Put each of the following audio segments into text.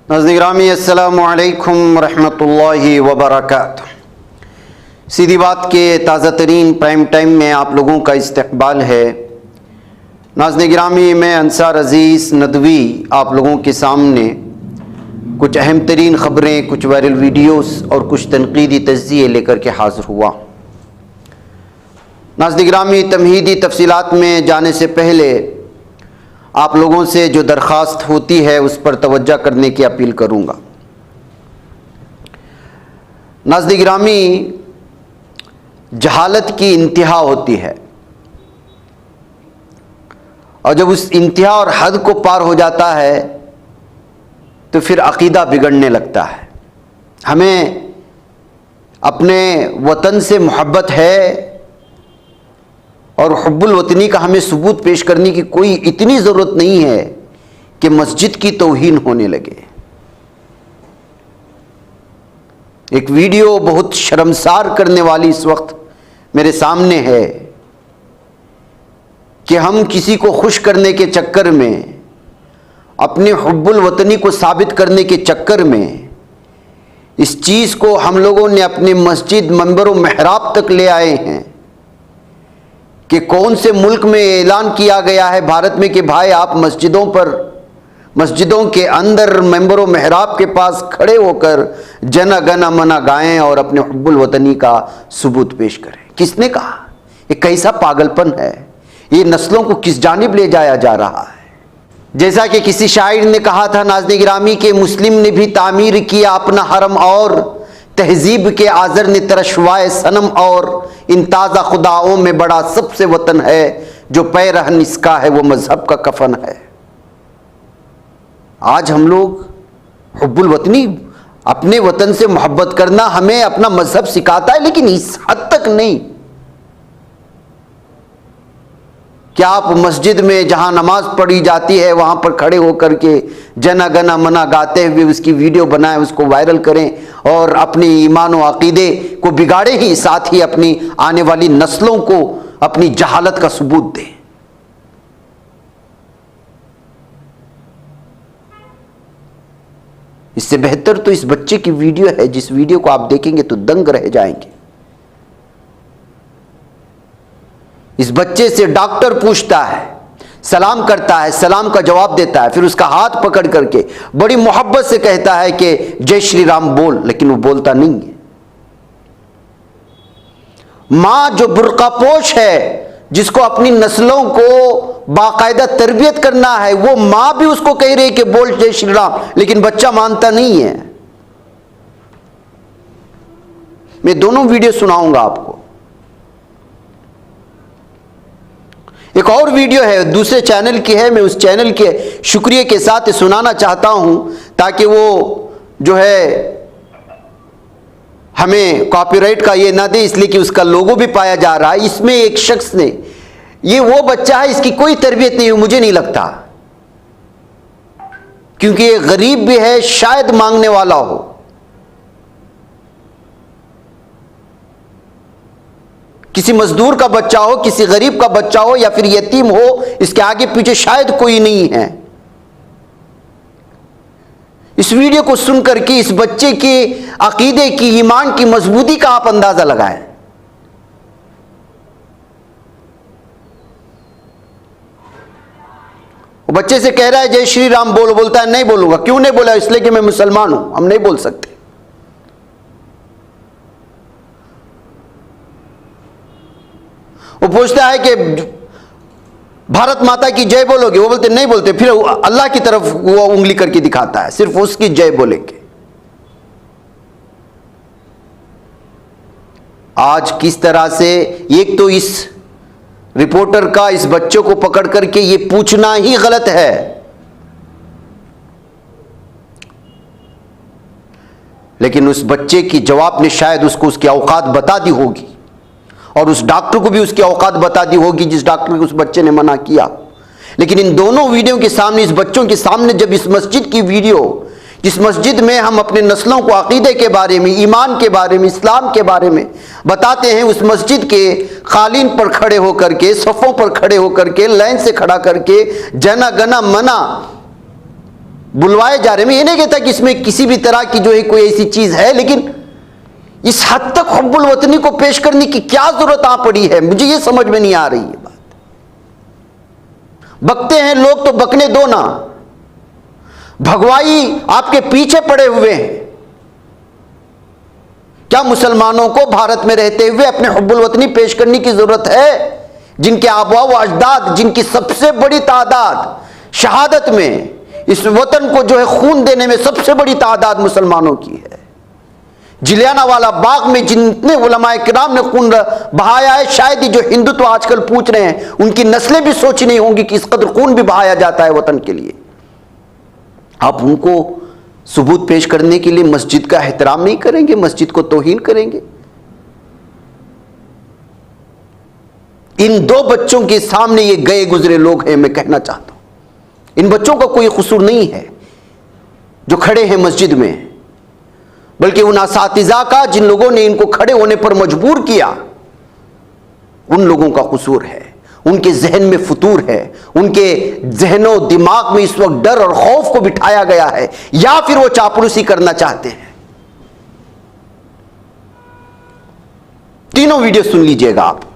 नाज़रीन गिरामी अस्सलामु अलैकुम रहमतुल्लाहि व बरकातुहू। सीधी बात के ताज़ा तरीन प्राइम टाइम में आप लोगों का इस्तकबाल है। नाज़रीन गिरामी, मैं अंसार अज़ीज़ नदवी आप लोगों के सामने कुछ अहम तरीन ख़बरें, कुछ वायरल वीडियोस और कुछ तनक़ीदी तज़किये लेकर के हाज़िर हुआ। नाज़रीन गिरामी, तमहीदी तफसीलात में जाने से पहले आप लोगों से जो दरख्वास्त होती है उस पर तवज्जो करने की अपील करूँगा। नाज़रीन गिरामी, जहालत की इंतहा होती है और जब उस इंतहा और हद को पार हो जाता है तो फिर अक़ीदा बिगड़ने लगता है। हमें अपने वतन से मोहब्बत है और हुब्बुल वतनी का हमें सबूत पेश करने की कोई इतनी ज़रूरत नहीं है कि मस्जिद की तौहीन होने लगे। एक वीडियो बहुत शर्मसार करने वाली इस वक्त मेरे सामने है कि हम किसी को खुश करने के चक्कर में, अपने हुब्बुल वतनी को साबित करने के चक्कर में इस चीज़ को हम लोगों ने अपने मस्जिद मंबर व महराब तक ले आए हैं कि कौन से मुल्क में ऐलान किया गया है भारत में कि भाई आप मस्जिदों के अंदर मेंबर व महराब के पास खड़े होकर जना गना मना गाएं और अपने हुब्बुल वतनी का सबूत पेश करें। किसने कहा? ये कैसा पागलपन है? ये नस्लों को किस जानिब ले जाया जा रहा है? जैसा कि किसी शायर ने कहा था, नाज़रीन गिरामी, के मुस्लिम ने भी तामीर किया अपना हरम और तहजीब के आज़र ने तरशवाए सनम और इन ताज़ा खुदाओं में बड़ा सबसे वतन है जो पैरहन इसका है वो मजहब का कफन है। आज हम लोग हुब्बुल वतनी, अपने वतन से मोहब्बत करना हमें अपना मजहब सिखाता है, लेकिन इस हद तक नहीं कि आप मस्जिद में जहां नमाज पढ़ी जाती है वहां पर खड़े होकर के जना गना मना गाते हुए उसकी वीडियो बनाएं, उसको वायरल करें और अपनी ईमान व अकीदे को बिगाड़े ही, साथ ही अपनी आने वाली नस्लों को अपनी जहालत का सबूत दें। इससे बेहतर तो इस बच्चे की वीडियो है, जिस वीडियो को आप देखेंगे तो दंग रह जाएंगे। इस बच्चे से डॉक्टर पूछता है, सलाम करता है, सलाम का जवाब देता है, फिर उसका हाथ पकड़ करके बड़ी मोहब्बत से कहता है कि जय श्री राम बोल, लेकिन वो बोलता नहीं है। मां जो बुर्कापोश है, जिसको अपनी नस्लों को बाकायदा तरबियत करना है, वो मां भी उसको कह रही है कि बोल जय श्री राम, लेकिन बच्चा मानता नहीं है। मैं दोनों वीडियो सुनाऊंगा आपको। एक और वीडियो है, दूसरे चैनल की है, मैं उस चैनल के शुक्रिया के साथ सुनाना चाहता हूं ताकि वो जो है हमें कॉपीराइट का ये ना दे, इसलिए कि उसका लोगो भी पाया जा रहा है। इसमें एक शख्स ने, ये वो बच्चा है, इसकी कोई तरबियत नहीं है, मुझे नहीं लगता, क्योंकि ये गरीब भी है, शायद मांगने वाला हो। किसी मजदूर का बच्चा हो, किसी गरीब का बच्चा हो या फिर यतीम हो, इसके आगे पीछे शायद कोई नहीं है। इस वीडियो को सुनकर के इस बच्चे के अकीदे की, ईमान की मजबूती का आप अंदाजा लगाएं। वो बच्चे से कह रहा है जय श्री राम बोलो, बोलता है नहीं बोलूंगा। क्यों नहीं बोला? इसलिए कि मैं मुसलमान हूं, हम नहीं बोल सकते। वो पूछता है कि भारत माता की जय बोलोगे? वो बोलते नहीं बोलते। फिर अल्लाह की तरफ वो उंगली करके दिखाता है, सिर्फ उसकी जय बोलेंगे। आज किस तरह से, एक तो इस रिपोर्टर का इस बच्चों को पकड़ करके ये पूछना ही गलत है, लेकिन उस बच्चे की जवाब ने शायद उसको उसकी औकात बता दी होगी और उस डॉक्टर को भी उसकी औकात बता दी होगी जिस डॉक्टर को उस बच्चे ने मना किया। लेकिन इन दोनों वीडियो के सामने, इस बच्चों के सामने, जब इस मस्जिद की वीडियो, जिस मस्जिद में हम अपने नस्लों को अकीदे के बारे में, ईमान के बारे में, इस्लाम के बारे में बताते हैं, उस मस्जिद के कालीन पर खड़े होकर के, सफ़ों पर खड़े होकर के, लाइन से खड़ा करके जना गना मना बुलवाए जा रहे हैं। मैं ये नहीं कहता कि इसमें किसी भी तरह की जो है कोई ऐसी चीज है, लेकिन इस हद तक हुब्बुल वतनी को पेश करने की क्या जरूरत आ पड़ी है, मुझे ये समझ में नहीं आ रही है बात। बकते हैं लोग तो बकने दो ना, भगवाई आपके पीछे पड़े हुए हैं। क्या मुसलमानों को भारत में रहते हुए अपने हुब्बुल वतनी पेश करने की जरूरत है? जिनके आबा व अजदाद, जिनकी सबसे बड़ी तादाद शहादत में, इस वतन को जो है खून देने में सबसे बड़ी तादाद मुसलमानों की है। जिलियानावाला बाग में जितने उलमाए किराम ने खून बहाया है, शायद ही जो हिंदुत्व आजकल पूछ रहे हैं उनकी नस्लें भी सोची नहीं होंगी कि इस कदर खून भी बहाया जाता है वतन के लिए। आप उनको सबूत पेश करने के लिए मस्जिद का एहतराम नहीं करेंगे, मस्जिद को तौहीन करेंगे। इन दो बच्चों के सामने ये गए गुजरे लोग हैं। मैं कहना चाहता हूं इन बच्चों का कोई कसूर नहीं है जो खड़े हैं मस्जिद में, बल्कि उन असातिज़ा का जिन लोगों ने इनको खड़े होने पर मजबूर किया, उन लोगों का कसूर है। उनके जहन में फतूर है, उनके जहनो दिमाग में इस वक्त डर और खौफ को बिठाया गया है, या फिर वो चापलूसी करना चाहते हैं। तीनों वीडियो सुन लीजिएगा आप।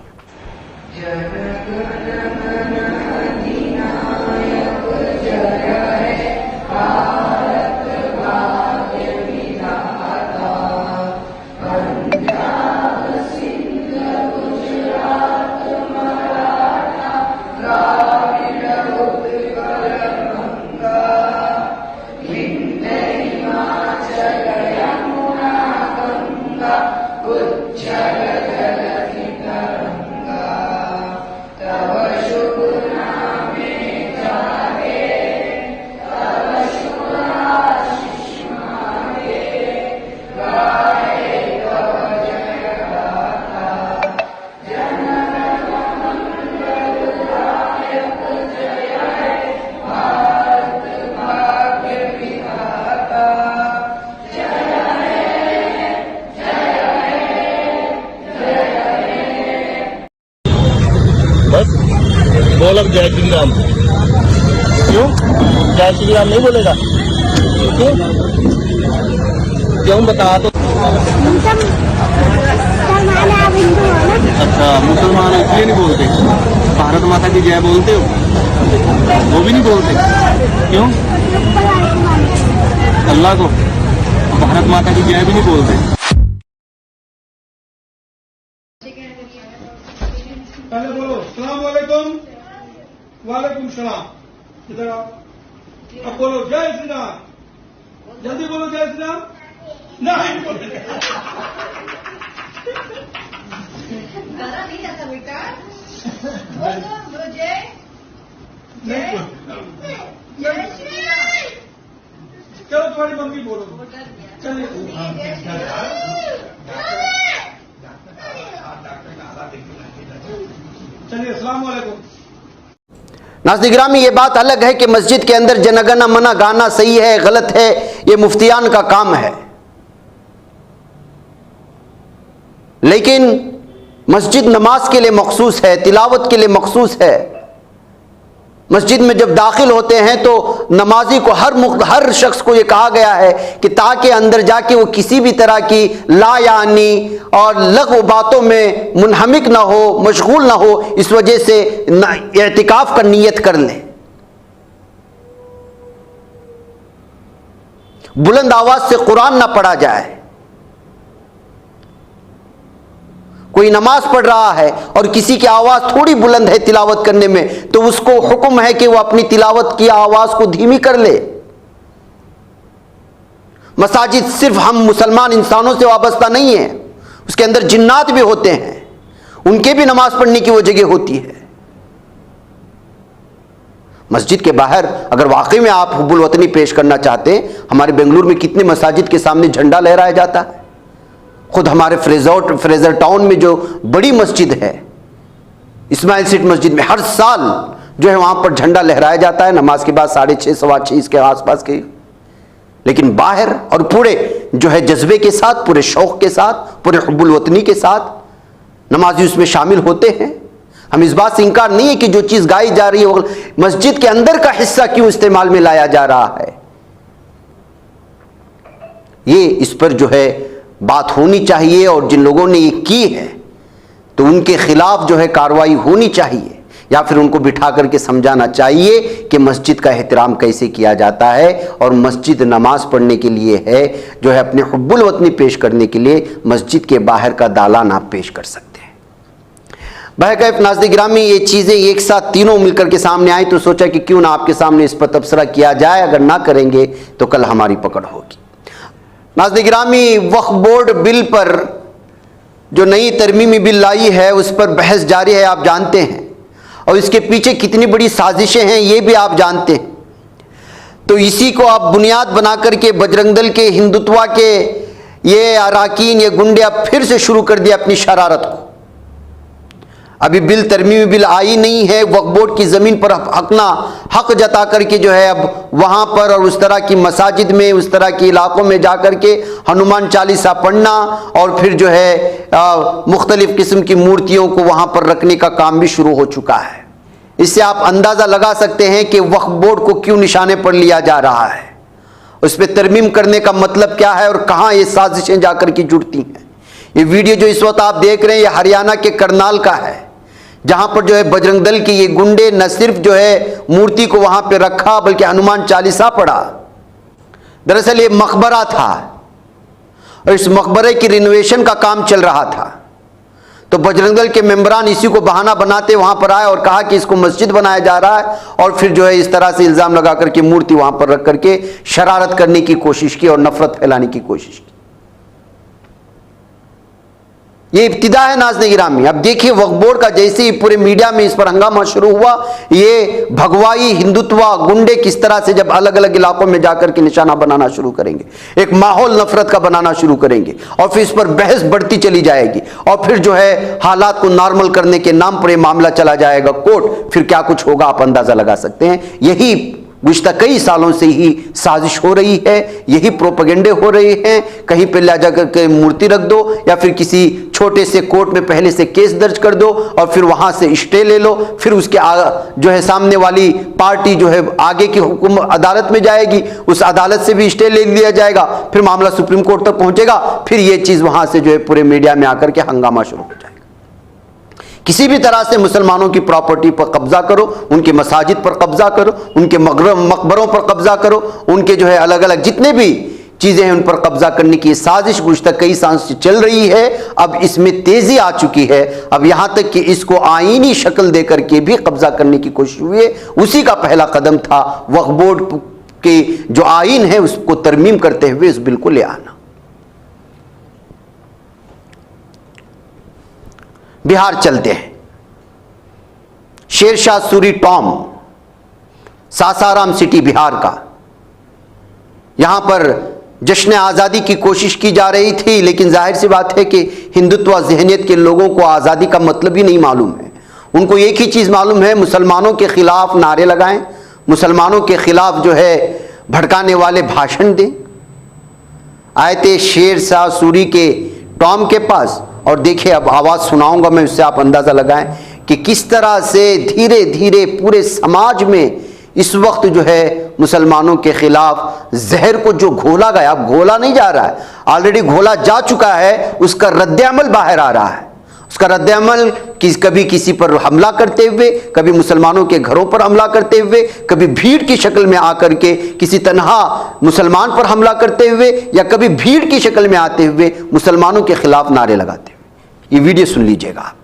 बोल अब जय श्री राम। क्यों जय श्री राम नहीं बोलेगा? क्यों क्यों बता तो। अच्छा मुसलमान इसलिए नहीं बोलते? भारत माता की जय बोलते हो? वो भी नहीं बोलते? क्यों? अल्लाह को, भारत माता की जय भी नहीं बोलते। पहले बोलो सलाम वालेकुम। वालेकुम सलाम। इधर आओ, अब बोलो जय श्री राम। जल्दी बोलो जय श्री राम। नहीं बोलेगा। गाना नहीं आता बेटा। बोलो जय नहीं जय श्री राम। चलो तुम्हारी मम्मी बोलो। चलिए चलिए अस्सलाम वालेकुम। नाज़रीन गिरामी, ये बात अलग है कि मस्जिद के अंदर जनगण मन गाना सही है गलत है, ये मुफ्तियान का काम है। लेकिन मस्जिद नमाज के लिए मखसूस है, तिलावत के लिए मखसूस है। मस्जिद में जब दाखिल होते हैं तो नमाजी को हर शख्स को यह कहा गया है कि ताकि अंदर जाके वो किसी भी तरह की लायानी और लग़्व बातों में मुनहमिक ना हो, मशगूल ना हो, इस वजह से इत्तिकाफ का नियत कर ले। बुलंद आवाज से कुरान ना पढ़ा जाए। कोई नमाज पढ़ रहा है और किसी की आवाज थोड़ी बुलंद है तिलावत करने में, तो उसको हुक्म है कि वो अपनी तिलावत की आवाज को धीमी कर ले। मसाजिद सिर्फ हम मुसलमान इंसानों से वाबस्ता नहीं है, उसके अंदर जिन्नात भी होते हैं, उनके भी नमाज पढ़ने की वो जगह होती है। मस्जिद के बाहर अगर वाकई में आप हुब्बुल वतनी पेश करना चाहते हैं, हमारे बेंगलुरु में कितने मसाजिद के सामने झंडा लहराया जाता है। खुद हमारे फ्रेजर टाउन में जो बड़ी मस्जिद है, इस्माइल सीट मस्जिद में, हर साल जो है वहां पर झंडा लहराया जाता है नमाज के बाद 6:30 6:15 इसके आसपास के। लेकिन बाहर और पूरे जो है जज्बे के साथ, पूरे शौक के साथ, पूरे हुब्बुल वतनी के साथ नमाजी उसमें शामिल होते हैं। हम इस बात से इंकार नहीं है कि जो चीज़ गाई जा रही है वो मस्जिद के अंदर का हिस्सा क्यों इस्तेमाल में लाया जा रहा है, ये इस पर जो है बात होनी चाहिए और जिन लोगों ने ये की है तो उनके खिलाफ जो है कार्रवाई होनी चाहिए, या फिर उनको बिठा करके समझाना चाहिए कि मस्जिद का एहतराम कैसे किया जाता है और मस्जिद नमाज पढ़ने के लिए है, जो है अपने हुब्बुल वतनी पेश करने के लिए मस्जिद के बाहर का दालान आप पेश कर सकते हैं। बहरकैफ नाज़रीन गिरामी, ये चीज़ें एक साथ तीनों मिलकर के सामने आई तो सोचा कि क्यों ना आपके सामने इस पर तबसरा किया जाए, अगर ना करेंगे तो कल हमारी पकड़ होगी। नाज़रीन गिरामी, वक्फ बोर्ड बिल पर जो नई तरमीमी बिल लाई है उस पर बहस जारी है, आप जानते हैं, और इसके पीछे कितनी बड़ी साजिशें हैं ये भी आप जानते हैं। तो इसी को आप बुनियाद बना करके बजरंग दल के हिंदुत्वा के ये अराकीन, ये गुंडे अब फिर से शुरू कर दिया अपनी शरारत को। अभी बिल तरमीमी बिल आई नहीं है, वक्फ बोर्ड की ज़मीन पर अपना हक जता करके जो है अब वहाँ पर और उस तरह की मसाजिद में, उस तरह के इलाकों में जा कर के हनुमान चालीसा पढ़ना और फिर जो है मुख्तलिफ किस्म की मूर्तियों को वहाँ पर रखने का काम भी शुरू हो चुका है। इससे आप अंदाज़ा लगा सकते हैं कि वक्फ बोर्ड को क्यों निशाने पर लिया जा रहा है, उस पर तरमीम करने का मतलब क्या है और कहाँ ये साजिशें जाकर के जुड़ती हैं। ये वीडियो जो इस वक्त आप देख रहे हैं ये हरियाणा के करनाल का है, जहां पर जो है बजरंग दल के ये गुंडे न सिर्फ जो है मूर्ति को वहां पे रखा बल्कि हनुमान चालीसा पढ़ा। दरअसल ये मकबरा था और इस मकबरे की रिनोवेशन का काम चल रहा था, तो बजरंग दल के मेंबरान इसी को बहाना बनाते वहां पर आए और कहा कि इसको मस्जिद बनाया जा रहा है, और फिर जो है इस तरह से इल्जाम लगा करके मूर्ति वहां पर रख करके शरारत करने की कोशिश की और नफरत फैलाने की कोशिश की। ये इब्तिदा है नाज़रीन गिरामी। अब देखिए वक्फ बोर्ड का जैसे ही पूरे मीडिया में इस पर हंगामा शुरू हुआ, ये भगवाई हिंदुत्वा गुंडे किस तरह से जब अलग अलग इलाकों में जाकर के निशाना बनाना शुरू करेंगे, एक माहौल नफरत का बनाना शुरू करेंगे और फिर इस पर बहस बढ़ती चली जाएगी और फिर जो है हालात को नॉर्मल करने के नाम पर यह मामला चला जाएगा कोर्ट, फिर क्या कुछ होगा आप अंदाजा लगा सकते हैं। यही गुज़िश्ता कई सालों से ही साजिश हो रही है, यही प्रोपेगेंडे हो रहे हैं। कहीं पे ले जाकर के मूर्ति रख दो या फिर किसी छोटे से कोर्ट में पहले से केस दर्ज कर दो और फिर वहां से स्टे ले लो, फिर उसके जो है सामने वाली पार्टी जो है आगे की हुकुम अदालत में जाएगी, उस अदालत से भी स्टे ले लिया जाएगा, फिर मामला सुप्रीम कोर्ट तक पहुंचेगा, फिर ये चीज़ वहां से जो है पूरे मीडिया में आकर के हंगामा शुरू हो जाएगा। किसी भी तरह से मुसलमानों की प्रॉपर्टी पर कब्जा करो, उनके मसाजिद पर कब्जा करो, उनके मकबरों पर कब्जा करो, उनके जो है अलग अलग जितने भी चीजें हैं उन पर कब्जा करने की साजिश गुज़िश्ता कई सालों से चल रही है। अब इसमें तेजी आ चुकी है, अब यहां तक कि इसको आईनी शक्ल देकर के भी कब्जा करने की कोशिश हुई है। उसी का पहला कदम था वक्फ बोर्ड के जो आईन है उसको तरमीम करते हुए इस बिल को ले आना। बिहार चलते हैं। शेरशाह सूरी टॉम, सासाराम सिटी बिहार का, यहां पर जश्न आज़ादी की कोशिश की जा रही थी, लेकिन जाहिर सी बात है कि हिंदुत्व ज़हनियत के लोगों को आज़ादी का मतलब ही नहीं मालूम है। उनको एक ही चीज़ मालूम है, मुसलमानों के खिलाफ नारे लगाएं, मुसलमानों के खिलाफ जो है भड़काने वाले भाषण दें। आए थे शेरशाह सूरी के टॉम के पास और देखिए अब आवाज़ सुनाऊंगा मैं, उससे आप अंदाज़ा लगाएं कि किस तरह से धीरे धीरे पूरे समाज में इस वक्त जो है मुसलमानों के खिलाफ जहर को जो घोला गया, अब घोला नहीं जा रहा है, ऑलरेडी घोला जा चुका है, उसका रद्द-ए-अमल बाहर आ रहा है। उसका रद्द-ए-अमल कभी किसी पर हमला करते हुए, कभी मुसलमानों के घरों पर हमला करते हुए, कभी भीड़ की शक्ल में आकर के किसी तन्हा मुसलमान पर हमला करते हुए, या कभी भीड़ की शक्ल में आते हुए मुसलमानों के खिलाफ नारे लगाते हुए। ये वीडियो सुन लीजिएगा आप।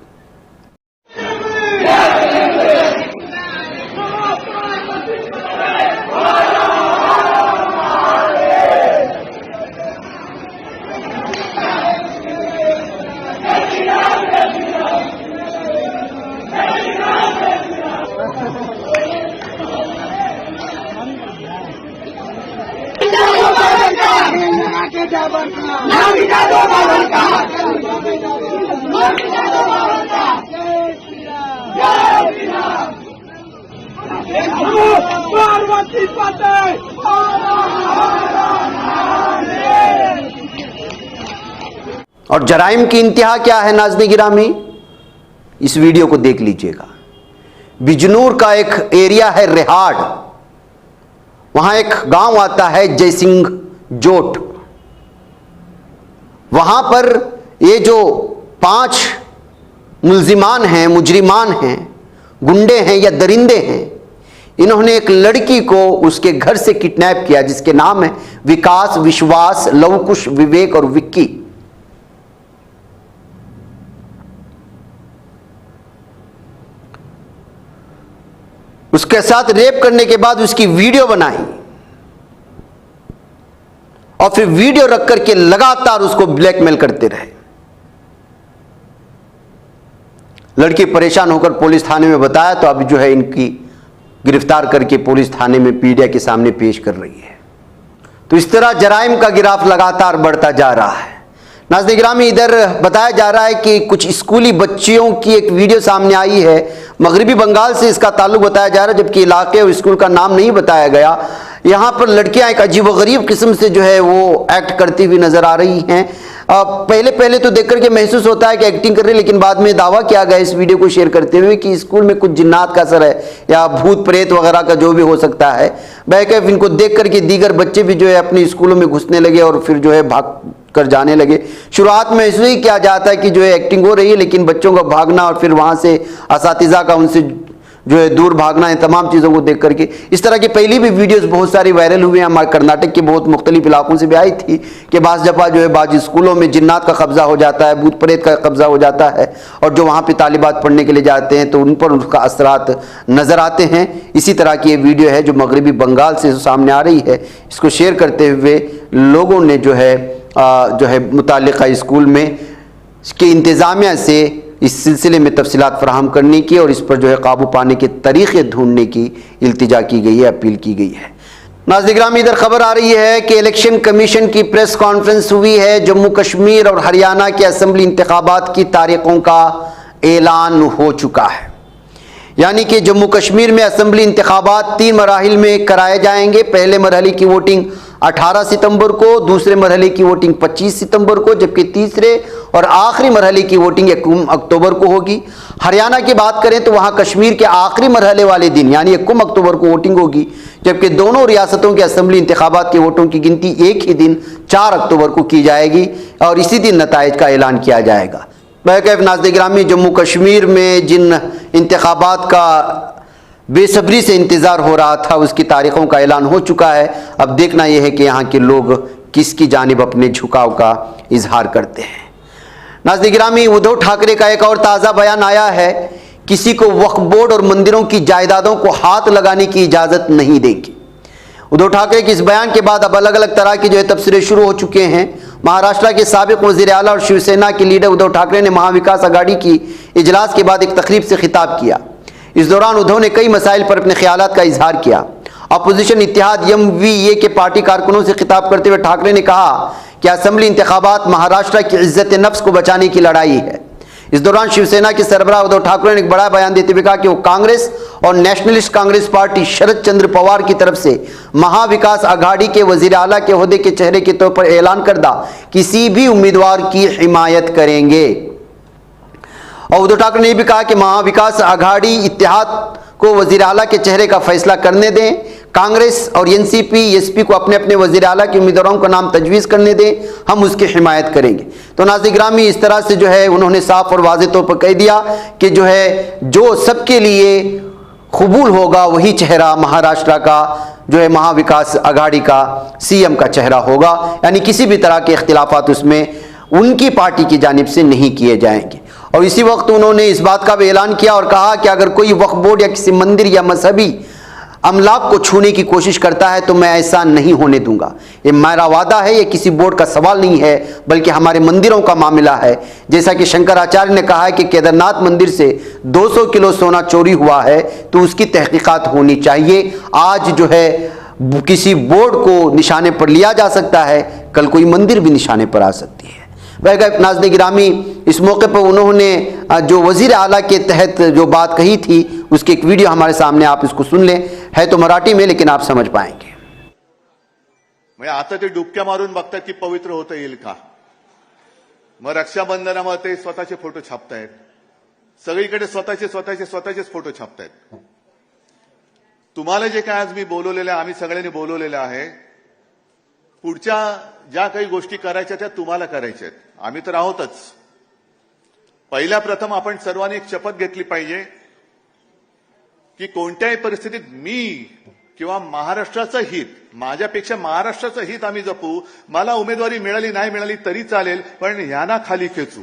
और जराइम की इंतहा क्या है नाज़रीन गिरामी, इस वीडियो को देख लीजिएगा। बिजनूर का एक एरिया है रिहाड़, वहां एक गांव आता है जयसिंह जोट, वहां पर ये जो 5 मुल्जिमान हैं, मुजरिमान हैं, गुंडे हैं या दरिंदे हैं, इन्होंने एक लड़की को उसके घर से किडनैप किया जिसके नाम है विकास, विश्वास, लवकुश, विवेक और विक्की। उसके साथ रेप करने के बाद उसकी वीडियो बनाई और फिर वीडियो रख करके लगातार उसको ब्लैकमेल करते रहे। लड़की परेशान होकर पुलिस थाने में बताया तो अब जो है इनकी गिरफ्तार करके पुलिस थाने में मीडिया के सामने पेश कर रही है। तो इस तरह जराइम का गिराफ लगातार बढ़ता जा रहा है। नाज़रीन गिरामी, इधर बताया जा रहा है कि कुछ स्कूली बच्चियों की एक वीडियो सामने आई है, मगरिबी बंगाल से इसका ताल्लुक बताया जा रहा है, जबकि इलाके और स्कूल का नाम नहीं बताया गया। यहाँ पर लड़कियां एक अजीब व गरीब किस्म से जो है वो एक्ट करती हुई नजर आ रही हैं। पहले तो देख करके महसूस होता है कि एक्टिंग कर रही है, लेकिन बाद में दावा किया गया इस वीडियो को शेयर करते हुए कि स्कूल में कुछ जिन्नात का असर है या भूत प्रेत वगैरह का जो भी हो सकता है। बहरकैफ इनको देख करके दीगर बच्चे भी जो है अपने स्कूलों में घुसने लगे और फिर जो है भाग कर जाने लगे। शुरुआत में ऐसे ही किया जाता है कि जो है एक्टिंग हो रही है, लेकिन बच्चों का भागना और फिर वहां से असातिज़ा का उनसे जो है दूर भागना है, तमाम चीज़ों को देख करके इस तरह की पहली भी वीडियोस बहुत सारी वायरल हुई हैं। हमारे कर्नाटक के बहुत मुख्तलिफ इलाकों से भी आई थी कि बाज़ दफ़ा जो है बाज़ स्कूलों में जिन्नात का कब्जा हो जाता है, भूत प्रेत का कब्जा हो जाता है और जो वहाँ पे तालिबात पढ़ने के लिए जाते हैं तो उन पर उसका असरात नज़र आते हैं। इसी तरह की ये वीडियो है जो मगरबी बंगाल से सामने आ रही है। इसको शेयर करते हुए लोगों ने जो है मुताल्लिक़ा स्कूल में इसके इंतज़ामिया से इस सिलसिले में तफसीलात फराहम करने की और इस पर जो है काबू पाने के तरीक़े ढूंढने की इल्तिजा की गई है, अपील की गई है। नाज़रीन गिरामी, इधर खबर आ रही है कि इलेक्शन कमीशन की प्रेस कॉन्फ्रेंस हुई है। जम्मू कश्मीर और हरियाणा के असम्बली इंतखाबात की तारीखों का ऐलान हो चुका है। यानी कि जम्मू कश्मीर में असम्बली इंतखाबात 3 मराहिल में कराए जाएंगे। पहले मरहले की वोटिंग 18 सितंबर को, दूसरे मरहले की वोटिंग 25 सितंबर को, जबकि तीसरे और आखिरी मरहले की वोटिंग 1 अक्टूबर को होगी। हरियाणा की बात करें तो वहां कश्मीर के आखिरी मरहले वाले दिन यानी 1 अक्टूबर को वोटिंग होगी, जबकि दोनों रियासतों के असम्बली इंतखाबात के वोटों की गिनती एक ही दिन 4 अक्टूबर को की जाएगी और इसी दिन नताइज का ऐलान किया जाएगा। बहरकैफ नाज़रीन गिरामी, जम्मू कश्मीर में जिन इंतखाबात का बेसब्री से इंतज़ार हो रहा था उसकी तारीखों का ऐलान हो चुका है। अब देखना यह है कि यहाँ के लोग किसकी जानिब अपने झुकाव का इजहार करते हैं। नाज़रीन गिरामी, उद्धव ठाकरे का एक और ताज़ा बयान आया है, किसी को वक्फ बोर्ड और मंदिरों की जायदादों को हाथ लगाने की इजाज़त नहीं देंगे। उद्धव ठाकरे के इस बयान के बाद अब अलग अलग तरह की जो है तबसरे शुरू हो चुके हैं। महाराष्ट्र के साबिक वज़ीर आला और शिवसेना के लीडर उद्धव ठाकरे ने महाविकास आघाड़ी की इजलास के बाद एक तकरीब से खिताब किया। इस दौरान उद्धव ने कई मसाइल पर अपने ख्यालात का इजहार किया। अपोजिशन इत्तेहाद MVA के पार्टी कारकुनों से खिताब करते हुए ठाकरे ने कहा कि असम्बली इंतखाबात महाराष्ट्र की इज्जत नफ्स को बचाने की लड़ाई है। इस दौरान शिवसेना के सरबराह उद्धव ठाकरे ने एक बड़ा बयान देते हुए कहा कि वो कांग्रेस और नेशनलिस्ट कांग्रेस पार्टी शरद चंद्र पवार की तरफ से महाविकास आघाड़ी के वजीर आला के ओहदे के चेहरे के तौर पर ऐलान करदा किसी भी उम्मीदवार की हिमायत करेंगे। और उद्धव ठाकरे ने भी कहा कि महाविकास आघाड़ी इत्तेहाद को वजीर आला के चेहरे का फैसला करने दें, कांग्रेस और NCP SP को अपने अपने वजीर आला के उम्मीदवारों का नाम तजवीज़ करने दें, हम उसकी हिमायत करेंगे। तो नाज़रीन गिरामी, इस तरह से जो है उन्होंने साफ और वाज़ेह तौर पर कह दिया कि जो सबके लिए कबूल होगा वही चेहरा महाराष्ट्र का जो है महाविकास आघाड़ी का CM का चेहरा होगा। यानी किसी भी तरह के इख्तिलाफात उसमें उनकी पार्टी की जानिब से नहीं किए जाएंगे। और इसी वक्त उन्होंने इस बात का भी ऐलान किया और कहा कि अगर कोई वक्फ बोर्ड या किसी मंदिर या मजहबी अमलाक को छूने की कोशिश करता है तो मैं ऐसा नहीं होने दूंगा। ये मेरा वादा है, ये किसी बोर्ड का सवाल नहीं है बल्कि हमारे मंदिरों का मामला है। जैसा कि शंकराचार्य ने कहा है कि केदारनाथ मंदिर से 200 किलो सोना चोरी हुआ है तो उसकी तहकीकात होनी चाहिए। आज जो है किसी बोर्ड को निशाने पर लिया जा सकता है, कल कोई मंदिर भी निशाने पर आ सकती है। नाज़रीन गिरामी, इस मौके पर उन्होंने जो वजीर आला के तहत जो बात कही थी उसकी एक वीडियो हमारे सामने, आप इसको सुन लें। है तो मराठी में लेकिन आप समझ पाएंगे। म्हणजे आता ते डुबक्या मारून बघतात की पवित्र होता येईल का। मग रक्षाबंधनामध्ये स्वतःचे फोटो छापतायत, सगळीकडे स्वतःचेच फोटो छापतायत। तुम्हाला जे काय आज मी बोलवलेलं आहे, आम्ही सगळ्यांनी बोलवलेलं आहे, पुढच्या ज्या काही गोष्टी करायच्या त्या तुम्हाला करायच्या आहेत. आम्ही तर आहोतच. पहिल्या प्रथम आपण सर्वांनी एक शपथ घेतली पाहिजे की कोणत्याही परिस्थितीत मी किंवा महाराष्ट्राचं हित, माझ्यापेक्षा महाराष्ट्राचं हित आम्ही जपू. मला उमेदवारी मिळाली नाही मिळाली तरी चालेल, पण ह्यांना खाली खेचू.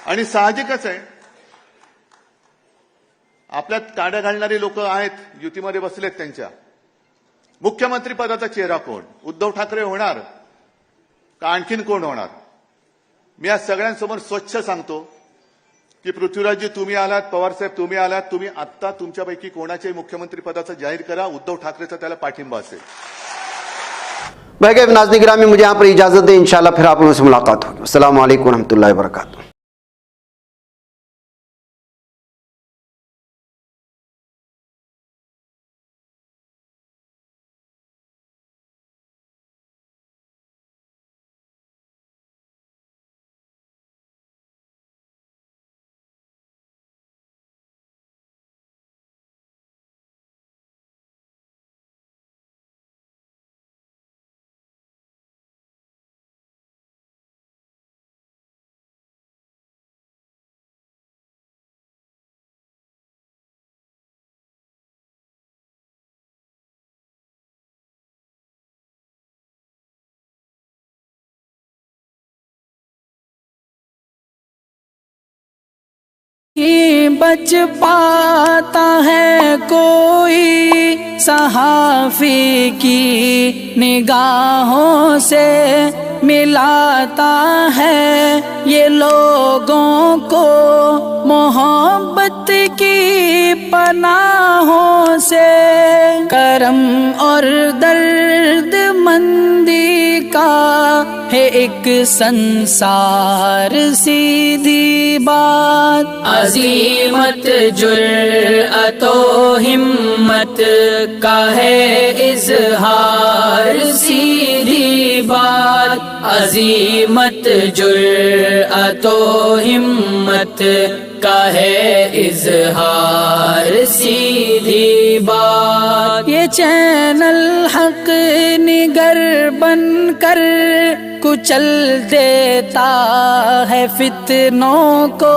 आणि साहजिकच आहे, आपल्यात काड्या घालणारी लोक आहेत, युतीमध्ये बसलेत. त्यांच्या मुख्यमंत्री पदाचा चेहरा कोण? उद्धव ठाकरे होणार का आणखीन कोण होणार? मी आज सगळ्यांसमोर स्वच्छ सांगतो की पृथ्वीराजजी तुम्ही आलात, पवारसाहेब तुम्ही आलात, तुम्ही आत्ता तुमच्यापैकी कोणाच्याही मुख्यमंत्री पदाचा जाहीर करा. उद्धव ठाकरेचा त्याला पाठिंबा असेल. भाई नाज़रीन गिरामी, मुझे यहाँ पर इजाजत दें. इंशाल्लाह फिर आप लोगों से मुलाकात होगी. अस्सलाम वालेकुम रहमतुल्लाहि व बरकातुहू. बच पाता है कोई सहाफी की निगाहों से, मिलाता है ये लोगों को मोहब्बत की पनाहों से. करम और दर्द मंदी का है एक संसार, सीधी बात. अजीमत जुर्अतो हिम्मत का है इजहार, सीधी बात. अजीमत जुर्अतो हिम्मत का है इजहार, सीधी बात. ये चैनल हक निगर बनकर कुचल देता है फितनों को.